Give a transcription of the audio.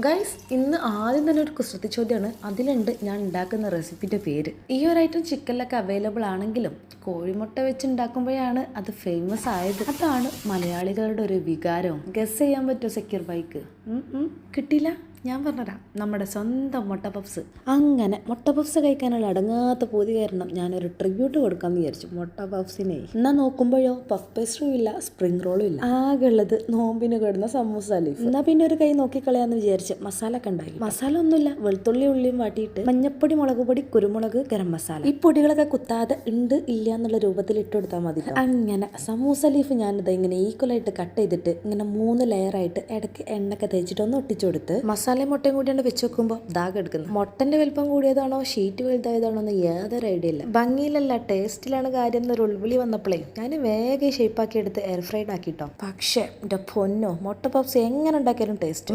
Guys, ഇന്ന് ആദ്യം തന്നെ ഒരു കുസൃതി ചോദ്യമാണ്. അതിലുണ്ട് ഞാൻ ഉണ്ടാക്കുന്ന റെസിപ്പിൻ്റെ പേര്. ഈ ഒരു ഐറ്റം ചിക്കനിലൊക്കെ അവൈലബിൾ ആണെങ്കിലും കോഴിമുട്ട വെച്ച് ഉണ്ടാക്കുമ്പോഴാണ് അത് ഫേമസ് ആയത്. അതാണ് മലയാളികളുടെ ഒരു വികാരവും. ഗസ് ചെയ്യാൻ പറ്റുമോ സെക്യൂർ ബൈക്ക്? കിട്ടിയില്ല. ഞാൻ പറഞ്ഞുതരാം. നമ്മുടെ സ്വന്തം മുട്ട പപ്സ്. അങ്ങനെ മുട്ട പപ്സ് കഴിക്കാനുള്ള അടങ്ങാത്ത പൂതി കാരണം ഞാനൊരു ട്രിബ്യൂട്ട് കൊടുക്കാമെന്ന് വിചാരിച്ചു മുട്ട പപ്സിനെ. എന്നാൽ നോക്കുമ്പോഴോ പഫ് പേസ്ട്രിയും ഇല്ല, സ്പ്രിംഗ് റോളും ഇല്ല. ആകെ ഉള്ളത് നോമ്പിന് കിടന്ന സമൂസ ലീഫ്. എന്നാൽ പിന്നെ ഒരു കൈ നോക്കിക്കളയാന്ന് വിചാരിച്ച് മസാല ഒക്കെ ഉണ്ടാക്കി. മസാല ഒന്നുമില്ല, വെളുത്തുള്ളി ഉള്ളിയും വാട്ടിയിട്ട് മഞ്ഞപ്പൊടി, മുളക് പൊടി, കുരുമുളക്, ഗരം മസാല, ഈ പൊടികളൊക്കെ കുത്താതെ ഉണ്ട് ഇല്ല എന്നുള്ള രൂപത്തിൽ ഇട്ട് കൊടുത്താൽ മതി. അങ്ങനെ സമൂസ ലീഫ് ഞാനിത് ഇങ്ങനെ ഈക്വലായിട്ട് കട്ട് ചെയ്തിട്ട് ഇങ്ങനെ 3 ലെയറായിട്ട് ഇടയ്ക്ക് എണ്ണൊക്കെ തേച്ചിട്ട് ഒന്ന് ഒട്ടിച്ചു കൊടുത്ത് മസാല മുട്ടയും കൂടിയാണ് വെച്ച് വെക്കുമ്പോൾ ദാഗം എടുക്കുന്നത്. മുട്ടന്റെ വലിപ്പം കൂടിയതാണോ ഷീറ്റ് വലുതായതാണോ എന്ന് യാതൊരു ഐഡിയ ഇല്ല. ഭംഗിയിലല്ല ടേസ്റ്റിലാണ് കാര്യം എന്നൊരു ഉൾവിളി വന്നപ്പോഴേ ഞാൻ വേഗം ഷേപ്പാക്കി എടുത്ത് എയർ ഫ്രൈഡ് ആക്കിട്ടോ. പക്ഷേ എൻ്റെ പൊന്നോ, മുട്ട പപ്സ് എങ്ങനെ ഉണ്ടാക്കിയാലും ടേസ്റ്റ്.